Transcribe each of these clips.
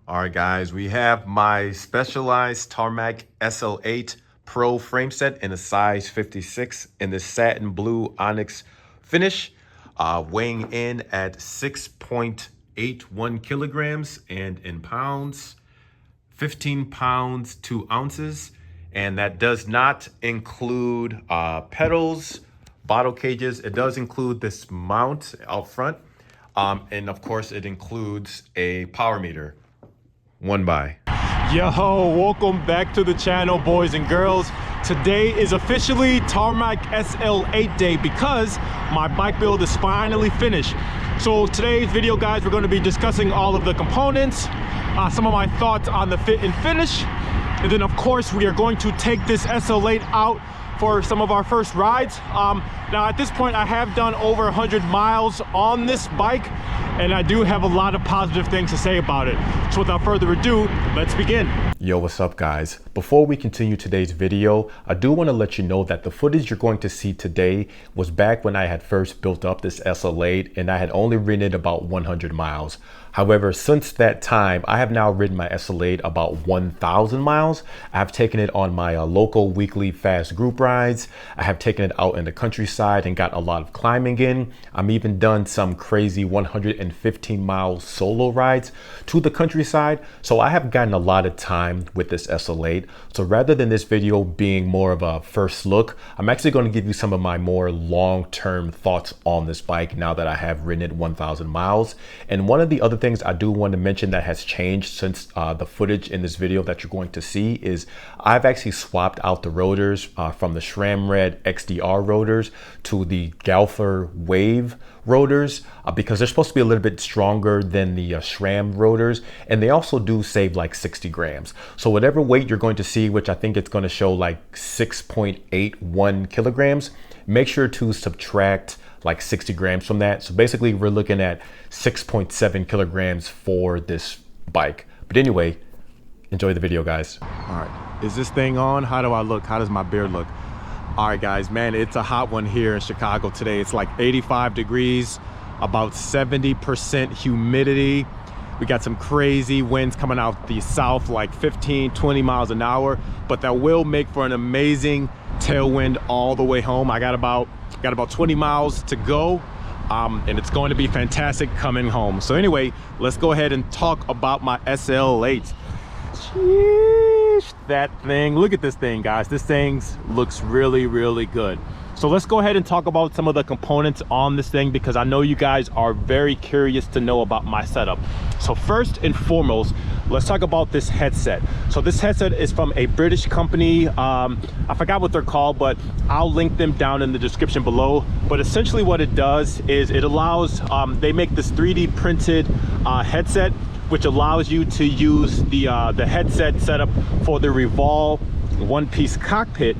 All right, guys, we have my specialized Tarmac SL8 Pro frame set in a size 56 in the satin blue onyx finish, weighing in at 6.81 kilograms, and in pounds, 15 pounds, 2 ounces. And that does not include pedals, bottle cages. It does include this mount out front. And of course, it includes a power meter. One by. Yo, welcome back to the channel, boys and girls. Today is officially Tarmac SL8 day because my bike build is finally finished. So today's video, guys, we're going to be discussing all of the components, some of my thoughts on the fit and finish, and then of course we are going to take this SL8 out for some of our first rides. Now at this point I have done over 100 miles on this bike, and I do have a lot of positive things to say about it. So without further ado, let's begin. Yo, what's up, guys? Before we continue today's video, I do want to let you know that the footage you're going to see today was back when I had first built up this SL8 and I had only ridden it about 100 miles. However, since that time, I have now ridden my SL8 about 1,000 miles. I have taken it on my local weekly fast group rides. I have taken it out in the countryside and got a lot of climbing in. I'm even done some crazy 115-mile solo rides to the countryside. So I have gotten a lot of time with this SL8. So rather than this video being more of a first look, I'm actually going to give you some of my more long-term thoughts on this bike now that I have ridden it 1,000 miles. And one of the other things I do want to mention that has changed since the footage in this video that you're going to see is I've actually swapped out the rotors from the Sram Red XDR rotors to the Galfer Wave rotors because they're supposed to be a little bit stronger than the Sram rotors, and they also do save like 60 grams. So whatever weight you're going to see, which I think it's going to show like 6.81 kilograms, make sure to subtract like 60 grams from that. So basically we're looking at 6.7 kilograms for this bike. But anyway, enjoy the video, guys. All right, is this thing on? How do I look? How does my beard look? All right, guys, man, it's a hot one here in Chicago today. It's like 85 degrees, about 70% humidity. We got some crazy winds coming out the south, like 15, 20 miles an hour, but that will make for an amazing tailwind all the way home. I got about 20 miles to go, and it's going to be fantastic coming home. So anyway, let's go ahead and talk about my SL8. Sheesh, that thing, look at this thing, guys. This thing looks really, really good. So let's go ahead and talk about some of the components on this thing because I know you guys are very curious to know about my setup. So first and foremost, let's talk about this headset. So this headset is from a British company. I forgot what they're called, but I'll link them down in the description below. But essentially what it does is it allows, they make this 3D printed headset, which allows you to use the headset setup for the Revolve one-piece cockpit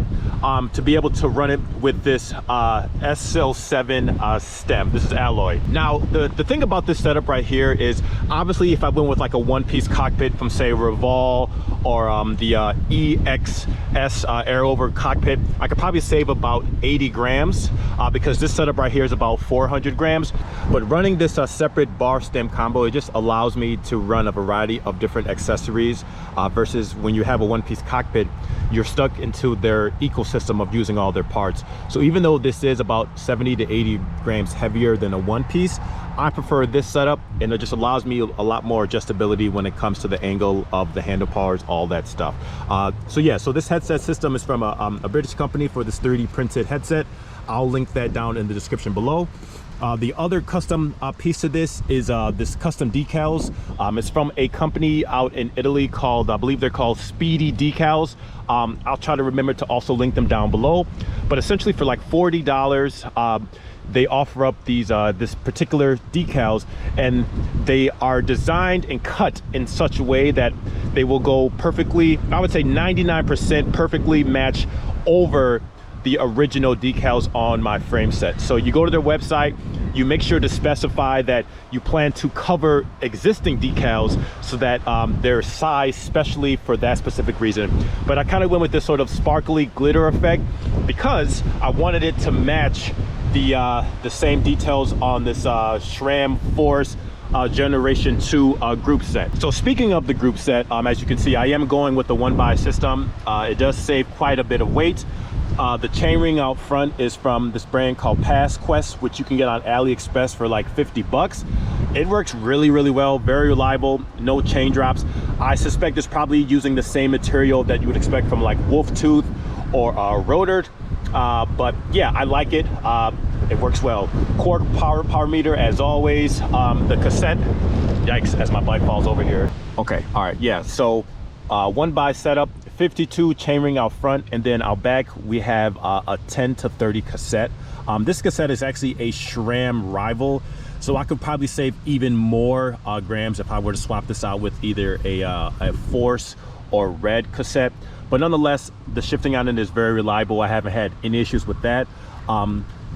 to be able to run it with this SL7 stem. This is alloy. Now the thing about this setup right here is obviously if I went with like a one-piece cockpit from say Revolve or the EXS Air-Over cockpit, I could probably save about 80 grams because this setup right here is about 400 grams. But running this separate bar stem combo, it just allows me to run a variety of different accessories versus when you have a one-piece cockpit, you're stuck into their ecosystem of using all their parts. So even though this is about 70 to 80 grams heavier than a one piece, I prefer this setup, and it just allows me a lot more adjustability when it comes to the angle of the handlebars, all that stuff. So yeah, so this headset system is from a British company for this 3D printed headset. I'll link that down in the description below. The other custom piece to this is this custom decals. It's from a company out in Italy called, I believe they're called Speedy Decals. I'll try to remember to also link them down below. But essentially for like $40, they offer up these this particular decals, and they are designed and cut in such a way that they will go perfectly, I would say 99% perfectly match over the original decals on my frame set. So you go to their website, you make sure to specify that you plan to cover existing decals so that they're sized specially for that specific reason. But I kind of went with this sort of sparkly glitter effect because I wanted it to match the same details on this Sram Force Generation 2 group set. So speaking of the group set, as you can see, I am going with the 1x system. It does save quite a bit of weight. The chainring out front is from this brand called Quest, which you can get on AliExpress for like 50 bucks. It works really, really well, very reliable, no chain drops. I suspect it's probably using the same material that you would expect from like wolf tooth or rotored. But yeah, I like it. It works well. Quarq power meter as always. The cassette, yikes, as my bike falls over here. Okay, all right, yeah, so 1x setup, 52 chainring out front, and then out back we have a 10 to 30 cassette. This cassette is actually a SRAM rival, so I could probably save even more grams if I were to swap this out with either a Force or Red cassette. But nonetheless, the shifting on it is very reliable. I haven't had any issues with that.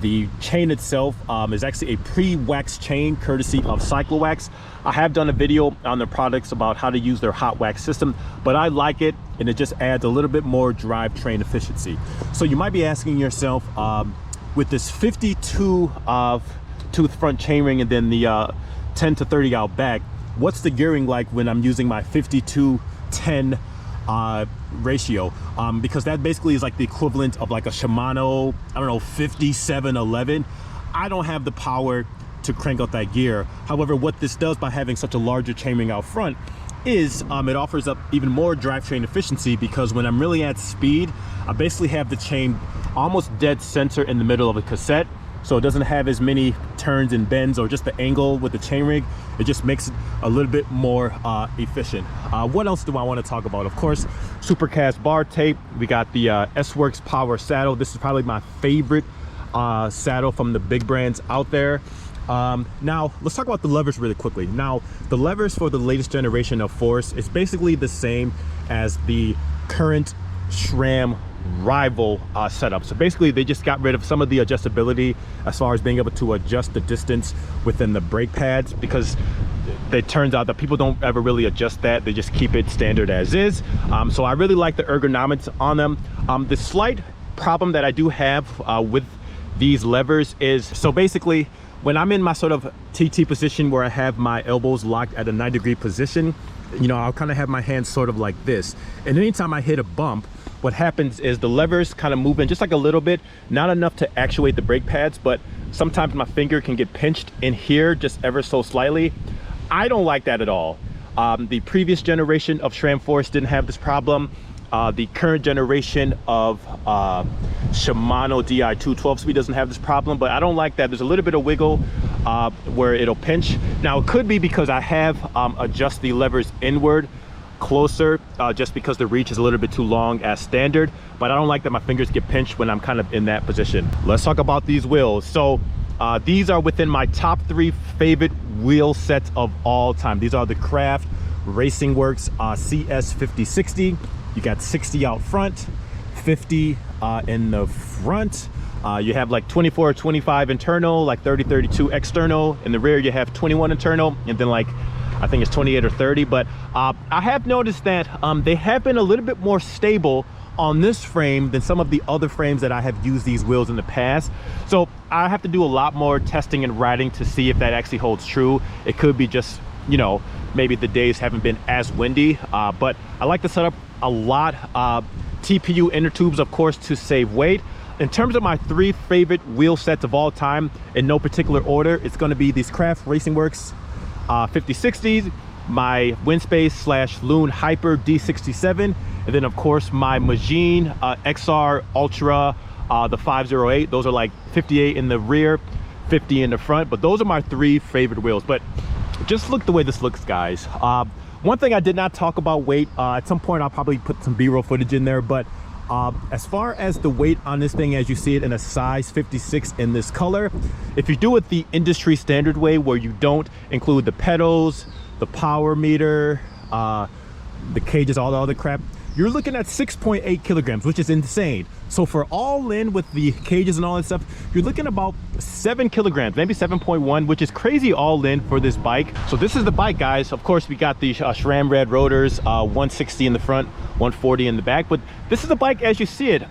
The chain itself is actually a pre-waxed chain courtesy of CycloWax. I have done a video on the products about how to use their hot wax system, but I like it, and it just adds a little bit more drivetrain efficiency. So you might be asking yourself, with this 52 tooth front chainring and then the 10 to 30 out back, what's the gearing like when I'm using my 52-10 ratio? Because that basically is like the equivalent of like a Shimano, I don't know, 5711. I don't have the power to crank out that gear. However, what this does by having such a larger chainring out front is it offers up even more drivetrain efficiency, because when I'm really at speed, I basically have the chain almost dead center in the middle of the cassette. So it doesn't have as many turns and bends or just the angle with the chainring. It just makes it a little bit more efficient. What else do I want to talk about? Of course, Supacaz Bartape. We got the S-Works Power Saddle. This is probably my favorite saddle from the big brands out there. Now, let's talk about the levers really quickly. Now, the levers for the latest generation of Force is basically the same as the current SRAM rival setup. So basically they just got rid of some of the adjustability as far as being able to adjust the distance within the brake pads, because it turns out that people don't ever really adjust that. They just keep it standard as is. So I really like the ergonomics on them. The slight problem that I do have with these levers is, so basically when I'm in my sort of TT position where I have my elbows locked at a 90-degree position, you know, I'll kind of have my hands sort of like this, and anytime I hit a bump, what happens is the levers kind of move in just like a little bit, not enough to actuate the brake pads, but sometimes my finger can get pinched in here just ever so slightly. I don't like that at all. The previous generation of Sram Force didn't have this problem. The current generation of Shimano Di2 12-speed doesn't have this problem, but I don't like that. There's a little bit of wiggle where it'll pinch. Now, it could be because I have adjusted the levers inward closer, just because the reach is a little bit too long as standard, but I don't like that my fingers get pinched when I'm kind of in that position. Let's talk about these wheels. So these are within my top 3 favorite wheel sets of all time. These are the Craft Racing Works CS 5060. You got 60 out front, 50 in the front. You have like 24 or 25 internal, like 30, 32 external. In the rear you have 21 internal, and then like I think it's 28 or 30. But I have noticed that they have been a little bit more stable on this frame than some of the other frames that I have used these wheels in the past. So I have to do a lot more testing and riding to see if that actually holds true. It could be just, you know, maybe the days haven't been as windy, but I like the setup a lot. TPU inner tubes, of course, to save weight. In terms of my 3 favorite wheel sets of all time, in no particular order, it's going to be these Craft Racing Works 5060s, my Windspace / Loon Hyper D67, and then of course my Magine XR Ultra the 508. Those are like 58 in the rear, 50 in the front, but those are my 3 favorite wheels. But just look the way this looks, guys. One thing I did not talk about weight. At some point I'll probably put some B-roll footage in there, but as far as the weight on this thing, as you see it in a size 56 in this color, if you do it the industry standard way, where you don't include the pedals, the power meter, the cages, all the other crap, you're looking at 6.8 kilograms, which is insane. So for all in with the cages and all that stuff, you're looking about 7 kilograms, maybe 7.1, which is crazy all in for this bike. So this is the bike, guys. Of course, we got the SRAM Red rotors, 160 in the front, 140 in the back, but this is the bike as you see it.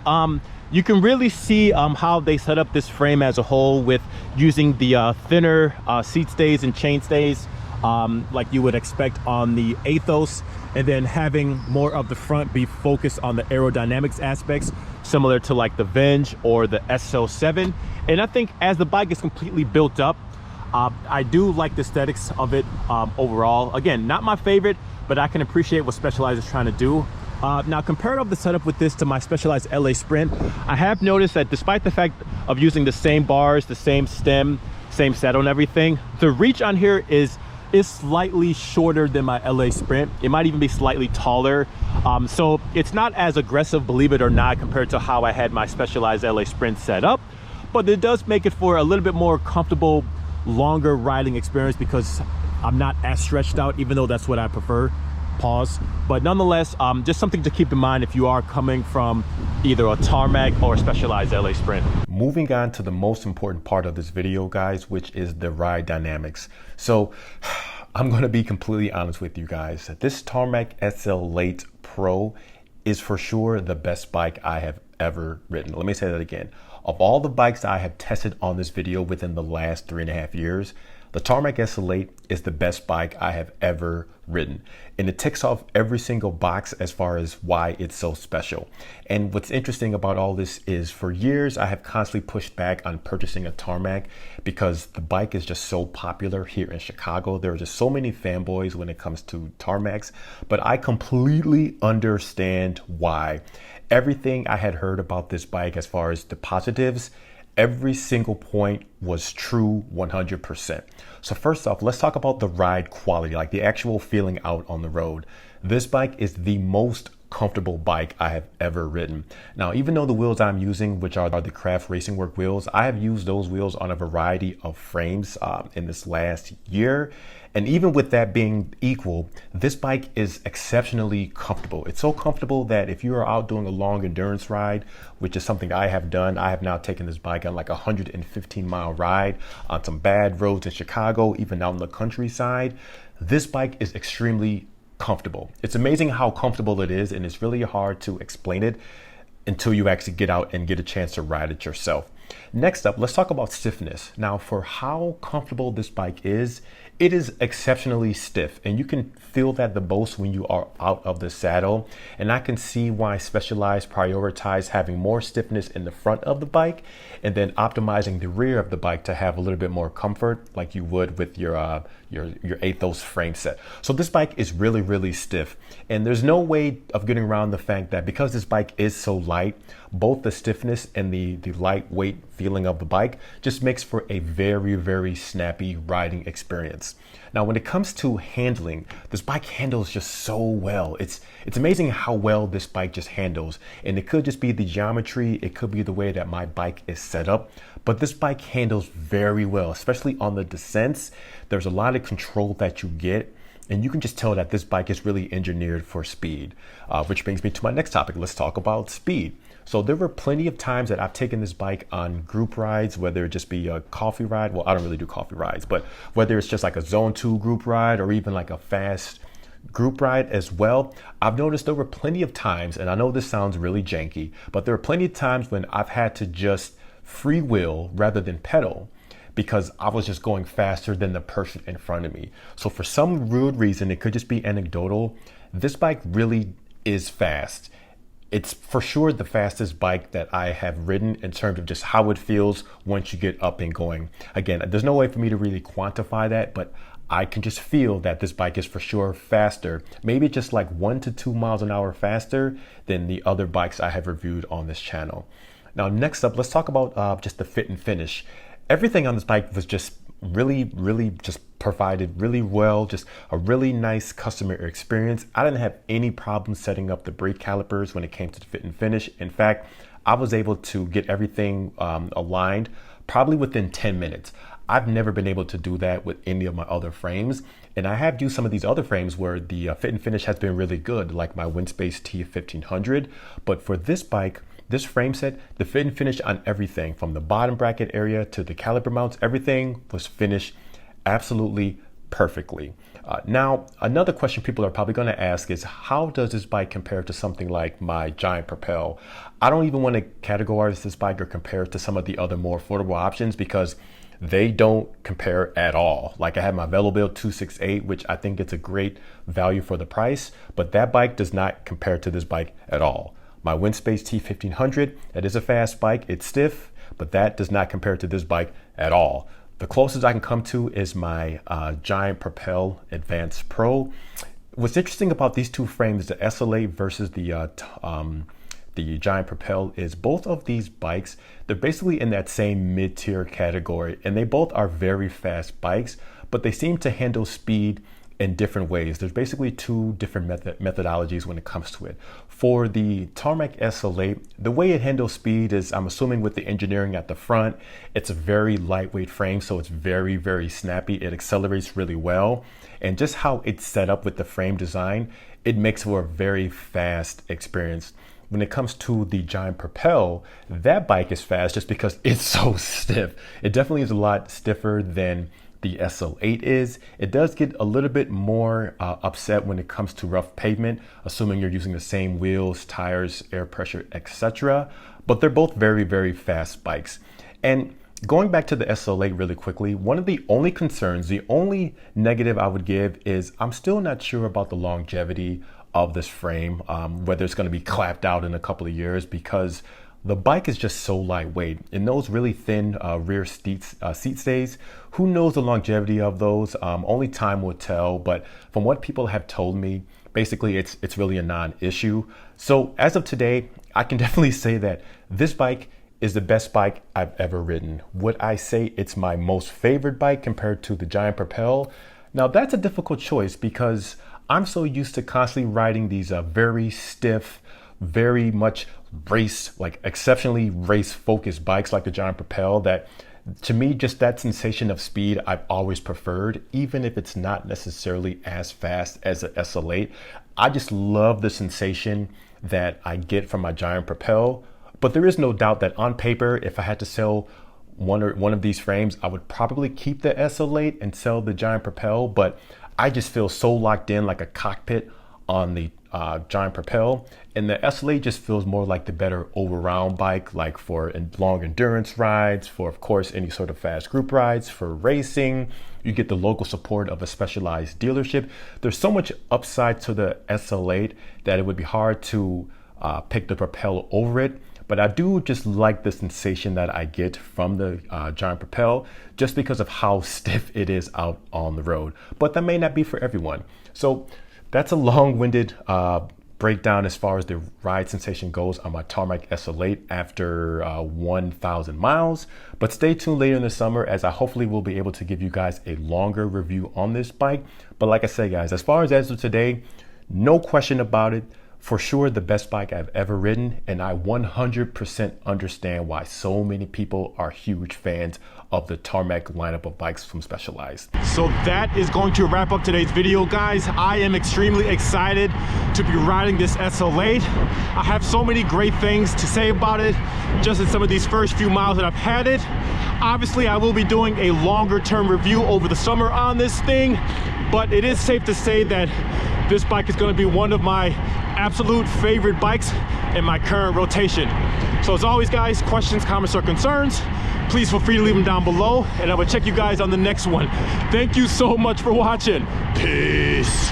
You can really see how they set up this frame as a whole with using the thinner seat stays and chain stays. like you would expect on the Athos, and then having more of the front be focused on the aerodynamics aspects, similar to like the Venge or the SL7. And I think as the bike is completely built up, I do like the aesthetics of it overall. Again, not my favorite, but I can appreciate what Specialized is trying to do. Now, compared of the setup with this to my Specialized LA Sprint, I have noticed that despite the fact of using the same bars, the same stem, same saddle and everything, the reach on here is slightly shorter than my LA Sprint. It might even be slightly taller. So it's not as aggressive, believe it or not, compared to how I had my Specialized LA Sprint set up, but it does make it for a little bit more comfortable, longer riding experience because I'm not as stretched out, even though that's what I prefer. Pause. But nonetheless, just something to keep in mind if you are coming from either a Tarmac or a Specialized LA Sprint. Moving on to the most important part of this video, guys, which is the ride dynamics. So I'm going to be completely honest with you guys. This Tarmac SL8 Pro is for sure the best bike I have ever ridden. Let me say that again. Of all the bikes I have tested on this video within the last 3.5 years, the Tarmac SL8 is the best bike I have ever ridden. And it ticks off every single box as far as why it's so special. And what's interesting about all this is for years, I have constantly pushed back on purchasing a Tarmac because the bike is just so popular here in Chicago. There are just so many fanboys when it comes to Tarmacs, but I completely understand why. Everything I had heard about this bike as far as the positives, every single point was true 100%. So first off, let's talk about the ride quality, like the actual feeling out on the road. This bike is the most comfortable bike I have ever ridden. Now, even though the wheels I'm using, which are the Craft Racing Work wheels, I have used those wheels on a variety of frames in this last year. And even with that being equal, this bike is exceptionally comfortable. It's so comfortable that if you are out doing a long endurance ride, which is something I have done, I have now taken this bike on like a 115-mile ride on some bad roads in Chicago, even out in the countryside. This bike is extremely comfortable. It's amazing how comfortable it is, and it's really hard to explain it until you actually get out and get a chance to ride it yourself. Next up, let's talk about stiffness. Now, for how comfortable this bike is, it is exceptionally stiff, and you can feel that the most when you are out of the saddle. And I can see why Specialized prioritize having more stiffness in the front of the bike and then optimizing the rear of the bike to have a little bit more comfort, like you would with your Athos frame set. So this bike is really, really stiff, and there's no way of getting around the fact that because this bike is so light, both the stiffness and the lightweight feeling of the bike just makes for a very, very snappy riding experience. Now, when it comes to handling, this bike handles just so well. It's amazing how well this bike just handles, and it could just be the geometry, it could be the way that my bike is set up, but this bike handles very well, especially on the descents. There's a lot of control that you get, and you can just tell that this bike is really engineered for speed, which brings me to my next topic. Let's talk about speed. So there were plenty of times that I've taken this bike on group rides, whether it just be a coffee ride. Well, I don't really do coffee rides, but whether it's just like a zone 2 group ride or even like a fast group ride as well. I've noticed there were plenty of times, and I know this sounds really janky, but there are plenty of times when I've had to just freewheel rather than pedal because I was just going faster than the person in front of me. So for some weird reason, it could just be anecdotal, this bike really is fast. It's for sure the fastest bike that I have ridden in terms of just how it feels once you get up and going. Again, there's no way for me to really quantify that, but I can just feel that this bike is for sure faster, maybe just like 1 to 2 miles an hour faster than the other bikes I have reviewed on this channel. Now, next up, let's talk about just the fit and finish. Everything on this bike was just really just provided really well, just a really nice customer experience. I didn't have any problem setting up the brake calipers when it came to the fit and finish. In fact, I was able to get everything aligned probably within 10 minutes. I've never been able to do that with any of my other frames. And I have used some of these other frames where the fit and finish has been really good, like my Windspace T1500. But for this bike, this frame set, the fit and finish on everything from the bottom bracket area to the caliper mounts, everything was finished absolutely perfectly. Now, another question people are probably going to ask is, how does this bike compare to something like my Giant Propel? I don't even want to categorize this bike or compare it to some of the other more affordable options because they don't compare at all. Like I have my Velobuild 268, which I think it's a great value for the price, but that bike does not compare to this bike at all. My Windspace T1500, that is a fast bike, it's stiff, but that does not compare to this bike at all. The closest I can come to is my Giant Propel Advanced Pro. What's interesting about these two frames, the SL8 versus the Giant Propel, is both of these bikes, they're basically in that same mid-tier category, and they both are very fast bikes, but they seem to handle speed in different ways. There's basically two different methodologies when it comes to it. For the Tarmac SL8, the way it handles speed is, I'm assuming with the engineering at the front, it's a very lightweight frame, so it's very, very snappy. It accelerates really well. And just how it's set up with the frame design, it makes for a very fast experience. When it comes to the Giant Propel, that bike is fast just because it's so stiff. It definitely is a lot stiffer than the SL8 is. It does get a little bit more upset when it comes to rough pavement, assuming you're using the same wheels, tires, air pressure, etc. But they're both very, very fast bikes. And going back to the SL8 really quickly, one of the only concerns, the only negative I would give is I'm still not sure about the longevity of this frame, whether it's going to be clapped out in a couple of years, because the bike is just so lightweight. In those really thin rear seat stays, who knows the longevity of those? Only time will tell, but from what people have told me, basically it's really a non-issue. So as of today, I can definitely say that this bike is the best bike I've ever ridden. Would I say it's my most favorite bike compared to the Giant Propel? Now that's a difficult choice because I'm so used to constantly riding these very stiff, very much race, like exceptionally race focused bikes like the Giant Propel, that to me, just that sensation of speed I've always preferred, even if it's not necessarily as fast as the SL8. I just love the sensation that I get from my Giant Propel. But there is no doubt that on paper, if I had to sell one of these frames, I would probably keep the SL8 and sell the Giant Propel. But I just feel so locked in like a cockpit on the Giant Propel, and the SL8 just feels more like the better all-around bike, like for long endurance rides, for of course any sort of fast group rides, for racing. You get the local support of a specialized dealership. There's so much upside to the SL8 that it would be hard to pick the Propel over it. But I do just like the sensation that I get from the Giant Propel just because of how stiff it is out on the road. But that may not be for everyone. So that's a long-winded breakdown as far as the ride sensation goes on my Tarmac SL8 after 1,000 miles. But stay tuned later in the summer as I hopefully will be able to give you guys a longer review on this bike. But like I said, guys, as far as of today, no question about it. For sure, the best bike I've ever ridden, and I 100% understand why so many people are huge fans of the Tarmac lineup of bikes from Specialized. So that is going to wrap up today's video, guys. I am extremely excited to be riding this SL8. I have so many great things to say about it just in some of these first few miles that I've had it. Obviously, I will be doing a longer term review over the summer on this thing, but it is safe to say that this bike is going to be one of my absolute favorite bikes in my current rotation. So as always, guys, questions, comments, or concerns, please feel free to leave them down below, and I will check you guys on the next one. Thank you so much for watching. Peace.